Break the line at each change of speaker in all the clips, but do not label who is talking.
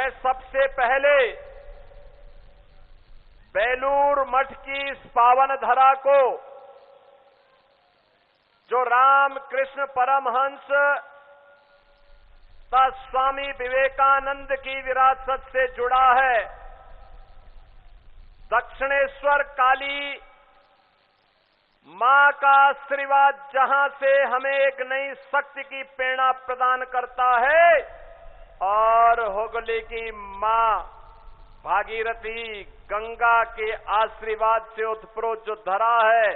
मैं सबसे पहले बेलूर मठ की इस पावन धरा को, जो रामकृष्ण परमहंस तथा स्वामी विवेकानंद की विरासत से जुड़ा है, दक्षिणेश्वर काली मां का आशीर्वाद जहां से हमें एक नई शक्ति की प्रेरणा प्रदान करता है, और हुगली की मां भागीरथी गंगा के आशीर्वाद से उत्प्रोत जो धरा है,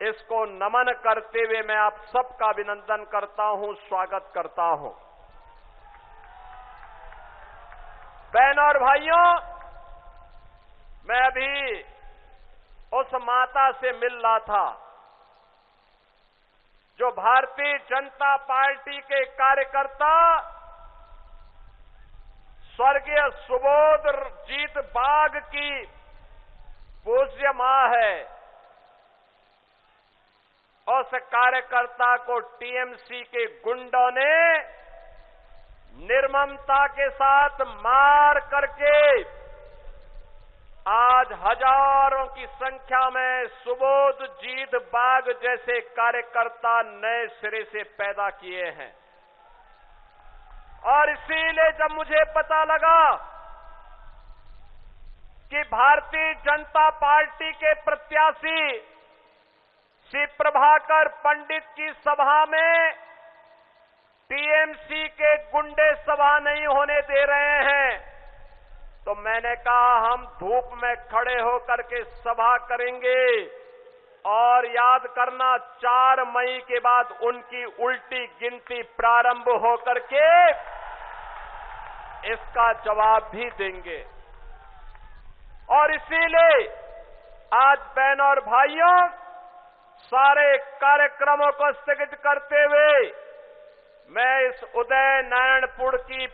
इसको नमन करते हुए मैं आप सबका अभिनंदन करता हूं, स्वागत करता हूं। बहनों और भाइयों, मैं अभी उस माता से मिल रहा था जो भारतीय जनता पार्टी के कार्यकर्ता स्वर्गीय सुबोधजीत बाग की पूज्य मां है। उस कार्यकर्ता को टीएमसी के गुंडों ने निर्ममता के साथ मार करके आज हजारों की संख्या में सुबोधजीत बाग जैसे कार्यकर्ता नए सिरे से पैदा किए हैं। और इसीलिए जब मुझे पता लगा कि भारतीय जनता पार्टी के प्रत्याशी श्री प्रभाकर पंडित की सभा में टीएमसी के गुंडे सभा नहीं होने दे रहे हैं, तो मैंने कहा हम धूप में खड़े होकर के सभा करेंगे। और याद करना, 4 मई के बाद उनकी उल्टी गिनती प्रारंभ होकर के इसका जवाब भी देंगे। और इसीलिए आज बहनों और भाइयों, सारे कार्यक्रमों को स्थगित करते हुए मैं इस उदय नारायणपुर की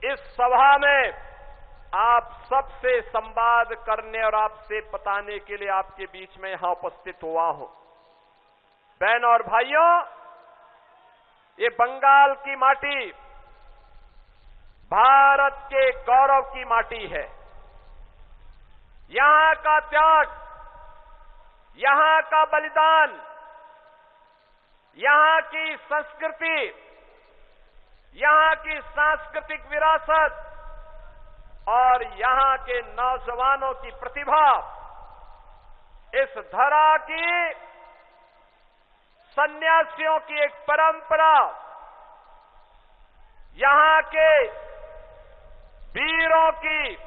इस सभा में आप सबसे संवाद करने और आपसे बताने के लिए आपके बीच में यहां उपस्थित हुआ हूं। बहनों और भाइयों, ये बंगाल की माटी भारत के गौरव की माटी है। यहां का त्याग, यहां का बलिदान, यहां की संस्कृति, यहां की सांस्कृतिक विरासत और यहां के नौजवानों की प्रतिभा, इस धरा की सन्यासियों की एक परंपरा, यहां के वीरों की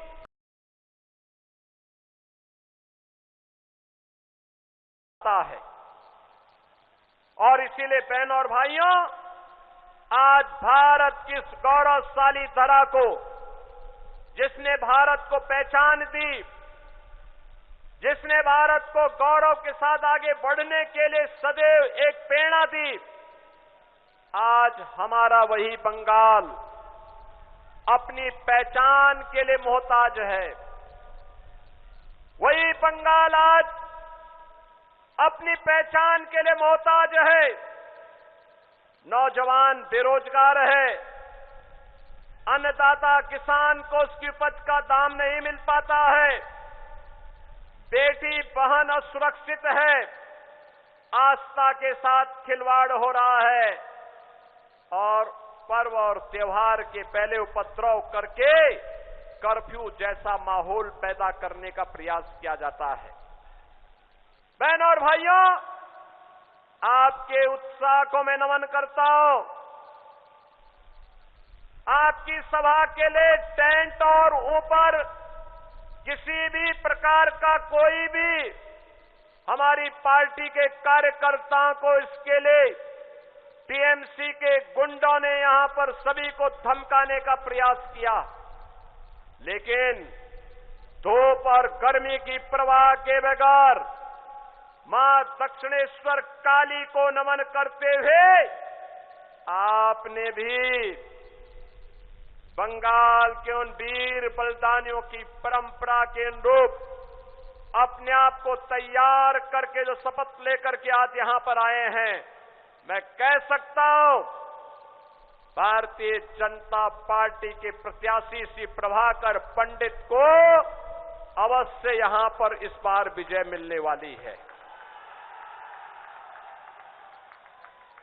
है। और इसीलिए बहनों और भाइयों, आज भारत की इस गौरवशाली धरा को, जिसने भारत को पहचान दी, जिसने भारत को गौरव के साथ आगे बढ़ने के लिए सदैव एक प्रेरणा दी, आज हमारा वही बंगाल अपनी पहचान के लिए मोहताज है। वही बंगाल आज अपनी पहचान के लिए मोहताज है। नौजवान बेरोजगार है, अन्नदाता किसान को उसकी उपज का दाम नहीं मिल पाता है, बेटी बहन असुरक्षित है, आस्था के साथ खिलवाड़ हो रहा है, और पर्व और त्योहार के पहले उपद्रव करके कर्फ्यू जैसा माहौल पैदा करने का प्रयास किया जाता है। बहनों और भाइयों, आपके उत्साह को मैं नमन करता हूं। आपकी सभा के लिए टेंट और ऊपर किसी भी प्रकार का कोई भी हमारी पार्टी के कार्यकर्ताओं को इसके लिए टीएमसी के गुंडों ने यहां पर सभी को धमकाने का प्रयास किया, लेकिन धूप और गर्मी की परवाह के बगैर मां दक्षिणेश्वर काली को नमन करते हुए आपने भी बंगाल के उन वीर बलिदानियों की परंपरा के अनुरूप अपने आप को तैयार करके जो शपथ लेकर के आज यहां पर आए हैं, मैं कह सकता हूं भारतीय जनता पार्टी के प्रत्याशी श्री प्रभाकर पंडित को अवश्य यहां पर इस बार विजय मिलने वाली है।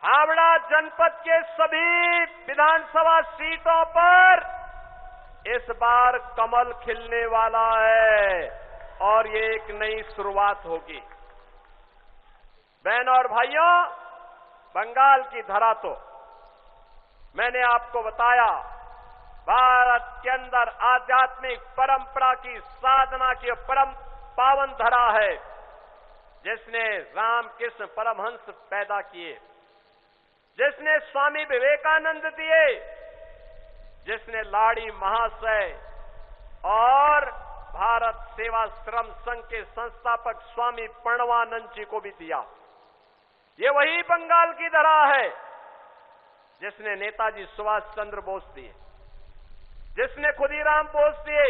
हावड़ा जनपद के सभी विधानसभा सीटों पर इस बार कमल खिलने वाला है और ये एक नई शुरुआत होगी। बहनों और भाइयों, बंगाल की धरा तो मैंने आपको बताया भारत के अंदर आध्यात्मिक परंपरा की साधना की परम पावन धरा है, जिसने रामकृष्ण परमहंस पैदा किए, जिसने स्वामी विवेकानंद दिए, जिसने लाड़ी महाशय और भारत सेवाश्रम संघ के संस्थापक स्वामी प्रणवानंद जी को भी दिया। ये वही बंगाल की धरा है जिसने नेताजी सुभाष चंद्र बोस दिए, जिसने खुदीराम बोस दिए,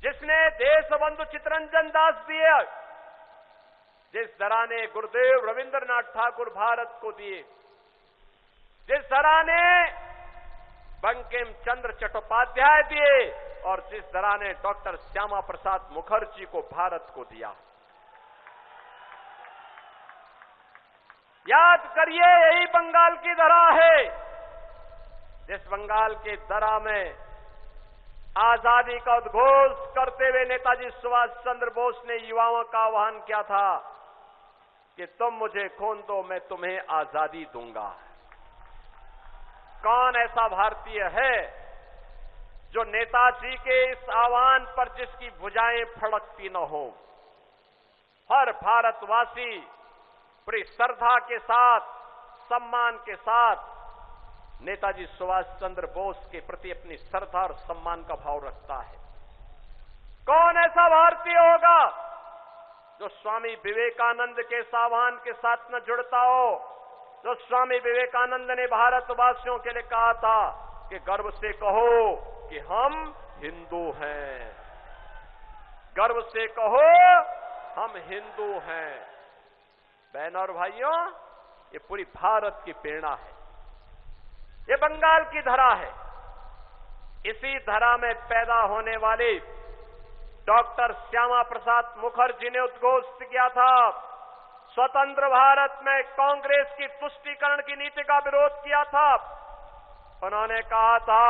जिसने देशबंधु चित्तरंजन दास दिए, जिस धरा ने गुरुदेव रविंद्रनाथ ठाकुर भारत को दिए, जिस धरा ने बंकिम चंद्र चट्टोपाध्याय दिए और जिस धरा ने डॉक्टर श्यामा प्रसाद मुखर्जी को भारत को दिया। याद करिए, यही बंगाल की धरा है जिस बंगाल के धरा में आजादी का उद्घोष करते हुए नेताजी सुभाष चंद्र बोस ने युवाओं का आह्वान किया था कि तुम मुझे खून दो, मैं तुम्हें आजादी दूंगा। कौन ऐसा भारतीय है जो नेताजी के इस आह्वान पर जिसकी भुजाएं फड़कती न हो? हर भारतवासी पूरी श्रद्धा के साथ, सम्मान के साथ नेताजी सुभाष चंद्र बोस के प्रति अपनी श्रद्धा और सम्मान का भाव रखता है। कौन ऐसा भारतीय होगा जो स्वामी विवेकानंद के आह्वान के साथ न जुड़ता हो? जो स्वामी विवेकानंद ने भारतवासियों के लिए कहा था कि गर्व से कहो कि हम हिंदू हैं, गर्व से कहो हम हिंदू हैं। बहनों और भाइयों, ये पूरी भारत की प्रेरणा है, ये बंगाल की धरा है। इसी धरा में पैदा होने वाले डॉक्टर श्यामा प्रसाद मुखर्जी ने उद्घोष किया था, स्वतंत्र भारत में कांग्रेस की तुष्टीकरण की नीति का विरोध किया था। उन्होंने कहा था,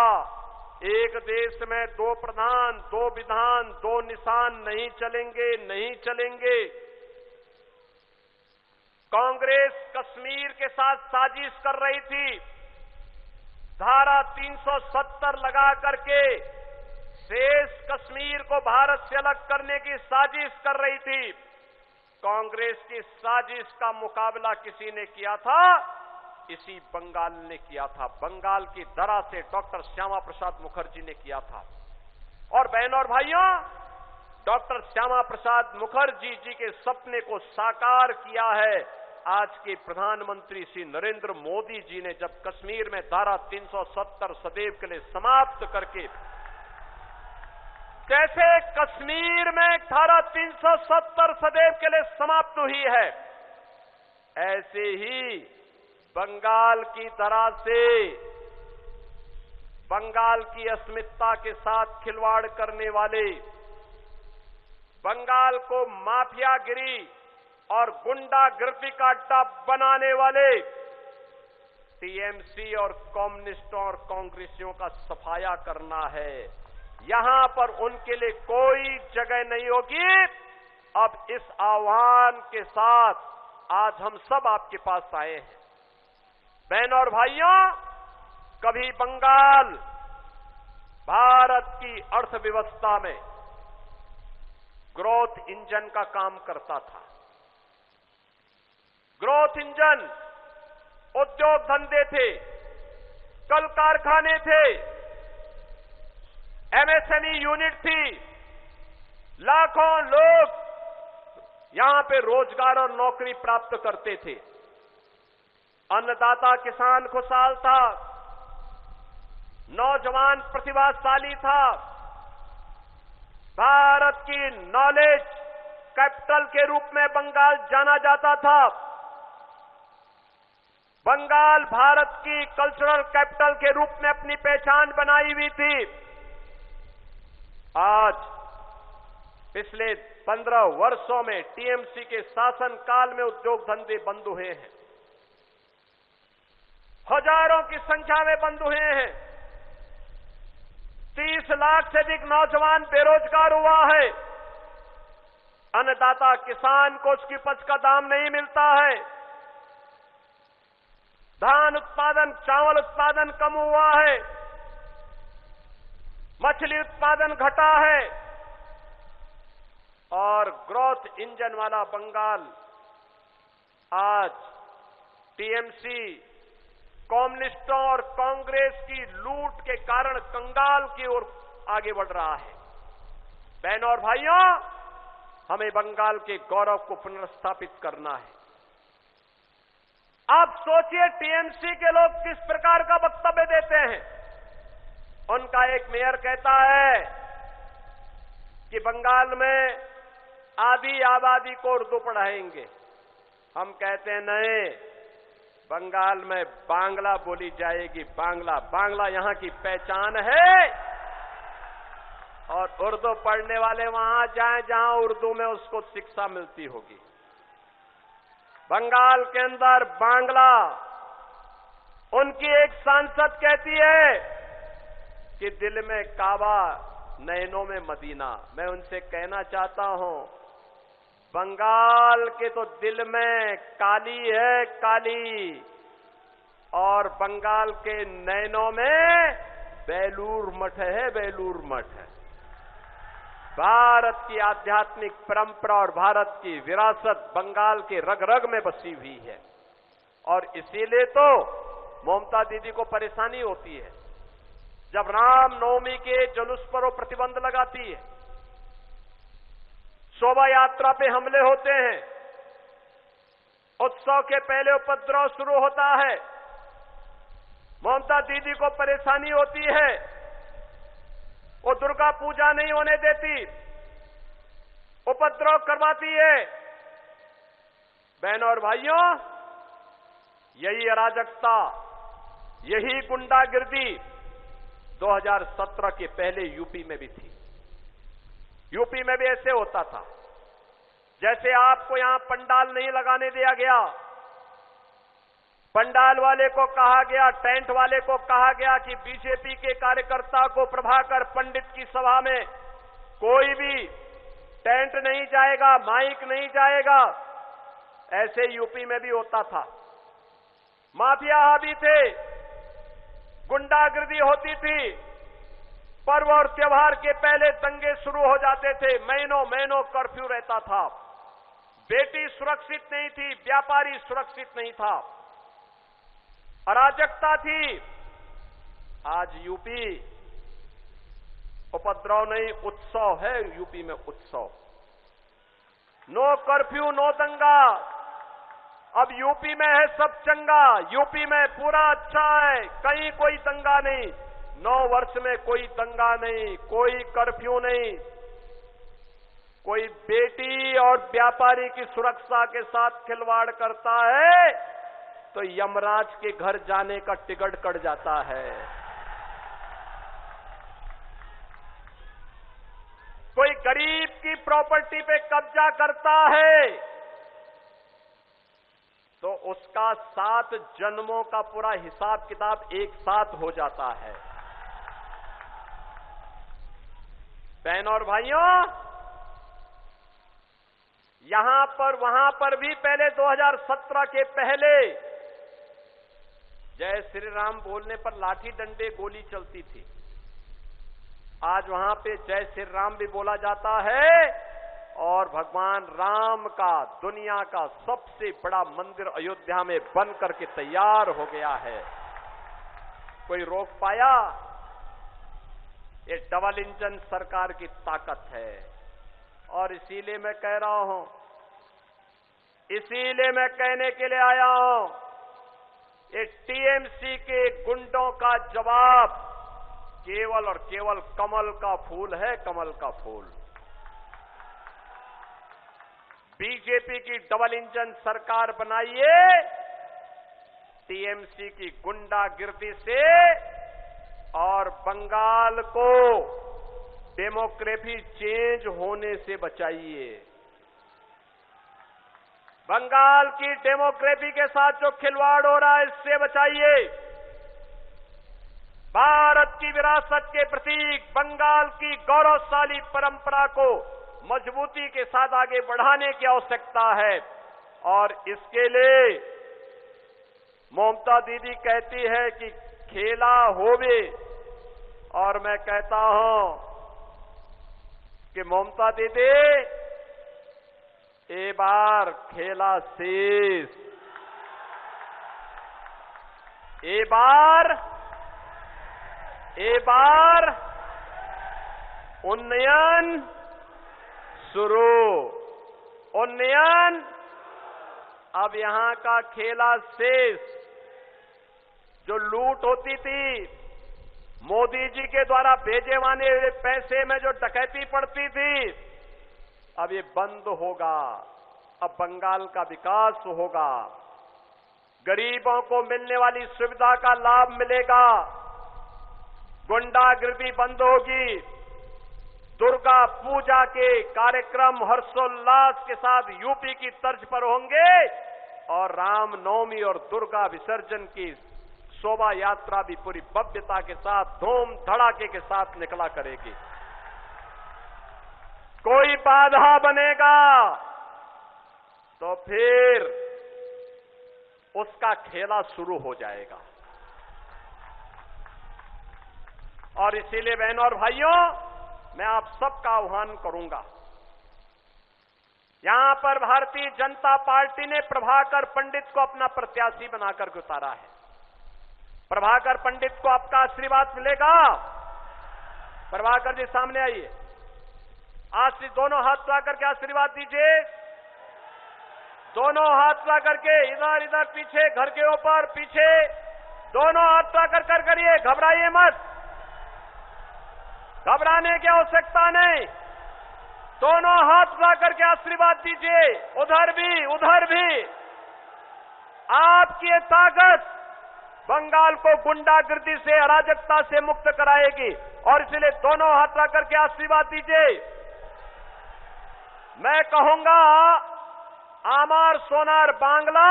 एक देश में दो प्रधान, दो विधान, दो निशान नहीं चलेंगे, नहीं चलेंगे। कांग्रेस कश्मीर के साथ साजिश कर रही थी, धारा 370 लगा करके शेष कश्मीर को भारत से अलग करने की साजिश कर रही थी। कांग्रेस की साजिश का मुकाबला किसी ने किया था? इसी बंगाल ने किया था। बंगाल की धरा से डॉक्टर श्यामा प्रसाद मुखर्जी ने किया था। और बहनों और भाइयों, डॉक्टर श्यामा प्रसाद मुखर्जी जी के सपने को साकार किया है आज के प्रधानमंत्री श्री नरेंद्र मोदी जी ने, जब कश्मीर में धारा 370 सदैव के लिए समाप्त करके, जैसे कश्मीर में धारा 370 सदैव के लिए समाप्त हुई है, ऐसे ही बंगाल की धरा से बंगाल की अस्मिता के साथ खिलवाड़ करने वाले, बंगाल को माफियागिरी और गुंडागर्दी का अड्डा बनाने वाले टीएमसी और कम्युनिस्टों और कांग्रेसियों का सफाया करना है। यहां पर उनके लिए कोई जगह नहीं होगी। अब इस आह्वान के साथ आज हम सब आपके पास आए हैं। बहनों और भाइयों, कभी बंगाल भारत की अर्थव्यवस्था में ग्रोथ इंजन का काम करता था। ग्रोथ इंजन, उद्योग धंधे थे, कल कारखाने थे, एमएसएमई यूनिट थी, लाखों लोग यहां पे रोजगार और नौकरी प्राप्त करते थे। अन्नदाता किसान खुशहाल था, नौजवान प्रतिभाशाली था, भारत की नॉलेज कैपिटल के रूप में बंगाल जाना जाता था। बंगाल भारत की कल्चरल कैपिटल के रूप में अपनी पहचान बनाई हुई थी। आज पिछले 15 वर्षों में टीएमसी के शासन काल में उद्योग धंधे बंद हुए हैं, हजारों की संख्या में बंद हुए हैं। 30 लाख से अधिक नौजवान बेरोजगार हुआ है। अन्नदाता किसान को उसकी उपज का दाम नहीं मिलता है। धान उत्पादन, चावल उत्पादन कम हुआ है। मछली उत्पादन घटा है। और ग्रोथ इंजन वाला बंगाल आज टीएमसी, कम्युनिस्टों और कांग्रेस की लूट के कारण कंगाल की ओर आगे बढ़ रहा है। बहनों और भाइयों, हमें बंगाल के गौरव को पुनर्स्थापित करना है। आप सोचिए टीएमसी के लोग किस प्रकार का वक्तव्य देते हैं। उनका एक मेयर कहता है कि बंगाल में आधी आबादी को उर्दू पढ़ाएंगे। हम कहते हैं नहीं, बंगाल में बांग्ला बोली जाएगी। बांग्ला यहां की पहचान है। और उर्दू पढ़ने वाले वहां जाएं जहां उर्दू में उसको शिक्षा मिलती होगी। बंगाल के अंदर बांग्ला, उनकी एक सांसद कहती है कि दिल में काबा, नैनों में मदीना। मैं उनसे कहना चाहता हूं, बंगाल के तो दिल में काली है, काली, और बंगाल के नैनों में बेलूर मठ है, बेलूर मठ है। भारत की आध्यात्मिक परंपरा और भारत की विरासत बंगाल के रग रग में बसी हुई है। और इसीलिए तो ममता दीदी को परेशानी होती है जब राम नवमी के जुलूस पर वो प्रतिबंध लगाती है, शोभा यात्रा पे हमले होते हैं, उत्सव के पहले उपद्रव शुरू होता है। ममता दीदी को परेशानी होती है, वो दुर्गा पूजा नहीं होने देती, उपद्रव करवाती है। बहनों और भाइयों, यही अराजकता, यही गुंडागिर्दी 2017 के पहले यूपी में भी थी। यूपी में भी ऐसे होता था। जैसे आपको यहां पंडाल नहीं लगाने दिया गया, पंडाल वाले को कहा गया, टेंट वाले को कहा गया कि बीजेपी के कार्यकर्ता को प्रभाकर पंडित की सभा में कोई भी टेंट नहीं जाएगा, माइक नहीं जाएगा। ऐसे यूपी में भी होता था। माफिया हावी थे, गुंडागिर्दी होती थी, पर्व और त्योहार के पहले दंगे शुरू हो जाते थे, महीनों महीनों कर्फ्यू रहता था। बेटी सुरक्षित नहीं थी, व्यापारी सुरक्षित नहीं था, अराजकता थी। आज यूपी उपद्रव नहीं, उत्सव है। यूपी में उत्सव, नो कर्फ्यू, नो दंगा। अब यूपी में है सब चंगा, यूपी में पूरा अच्छा है, कहीं कोई दंगा नहीं। 9 वर्ष में कोई दंगा नहीं, कोई कर्फ्यू नहीं। कोई बेटी और व्यापारी की सुरक्षा के साथ खिलवाड़ करता है तो यमराज के घर जाने का टिकट कट जाता है। कोई गरीब की प्रॉपर्टी पे कब्जा करता है तो उसका 7 जन्मों का पूरा हिसाब किताब एक साथ हो जाता है। बहनों और भाइयों, यहां पर वहां पर भी पहले 2017 के पहले जय श्री राम बोलने पर लाठी डंडे गोली चलती थी। आज वहां पे जय श्री राम भी बोला जाता है और भगवान राम का दुनिया का सबसे बड़ा मंदिर अयोध्या में बन करके तैयार हो गया है। कोई रोक पाया? ये डबल इंजन सरकार की ताकत है। और इसीलिए मैं कह रहा हूं, इसीलिए मैं कहने के लिए आया हूं, ये टीएमसी के गुंडों का जवाब केवल और केवल कमल का फूल है, कमल का फूल। बीजेपी की डबल इंजन सरकार बनाइए, टीएमसी की गुंडागिर्दी से और बंगाल को डेमोक्रेसी चेंज होने से बचाइए। बंगाल की डेमोक्रेसी के साथ जो खिलवाड़ हो रहा है इससे बचाइए। भारत की विरासत के प्रतीक बंगाल की गौरवशाली परंपरा को मजबूती के साथ आगे बढ़ाने की आवश्यकता है और इसके लिए ममता दीदी कहती है कि खेला होवे और मैं कहता हूं कि ममता दीदी ए बार खेला शेष, ए बार उन्नयन शुरू, उन्नयन अब यहां का खेला शेष। जो लूट होती थी, मोदी जी के द्वारा भेजे हुए पैसे में जो डकैती पड़ती थी, अब ये बंद होगा। अब बंगाल का विकास होगा, गरीबों को मिलने वाली सुविधा का लाभ मिलेगा, गुंडागिर्दी बंद होगी, दुर्गा पूजा के कार्यक्रम हर्षोल्लास के साथ यूपी की तर्ज पर होंगे और रामनवमी और दुर्गा विसर्जन की शोभा यात्रा भी पूरी भव्यता के साथ धूम धड़ाके के साथ निकला करेगी। कोई बाधा बनेगा तो फिर उसका खेला शुरू हो जाएगा। और इसीलिए बहनों और भाइयों, मैं आप सबका आह्वान करूंगा। यहां पर भारतीय जनता पार्टी ने प्रभाकर पंडित को अपना प्रत्याशी बनाकर के उतारा है। प्रभाकर पंडित को आपका आशीर्वाद मिलेगा। प्रभाकर जी सामने आइए, आज से दोनों हाथ उठा करके आशीर्वाद दीजिए। दोनों हाथ उठा करके, इधर इधर पीछे, घर के ऊपर पीछे, दोनों हाथ उठा कर करिए। घबराइए मत, घबराने की आवश्यकता नहीं। दोनों हाथ उठा करके आशीर्वाद दीजिए। उधर भी आपकी ये ताकत बंगाल को गुंडागिर्दी से, अराजकता से मुक्त कराएगी और इसलिए दोनों हाथ उठा करके आशीर्वाद दीजिए। मैं कहूंगा आमार सोनार बांग्ला,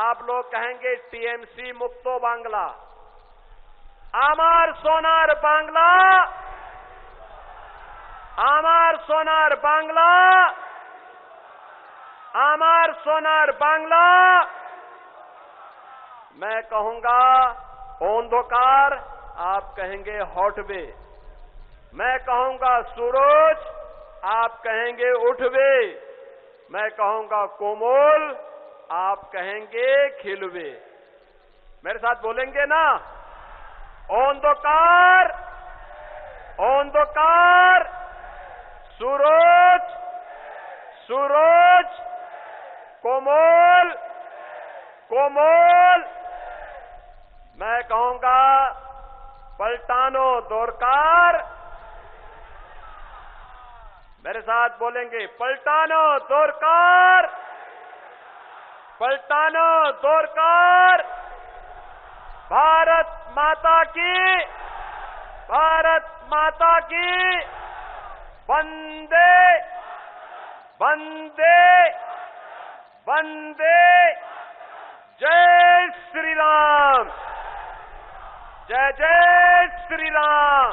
आप लोग कहेंगे टीएमसी मुक्तो बांग्ला। आमार सोनार बांग्ला, आमार सोनार बांग्ला, आमार सोनार बांग्ला। मैं कहूंगा अंधकार, आप कहेंगे हॉटवे। मैं कहूंगा सूरज, आप कहेंगे उठवे। मैं कहूंगा कोमल, आप कहेंगे खिलवे। मेरे साथ बोलेंगे ना? अंधकार, अंधकार, सूरज, सूरज, कोमल, कोमल। मैं कहूंगा पलटानो दोरकार। मेरे साथ बोलेंगे पलटानो दोरकार, पलटानो दोरकार। भारत माता की, भारत माता की। वंदे वंदे वंदे। जय श्री राम, जय जय श्री राम।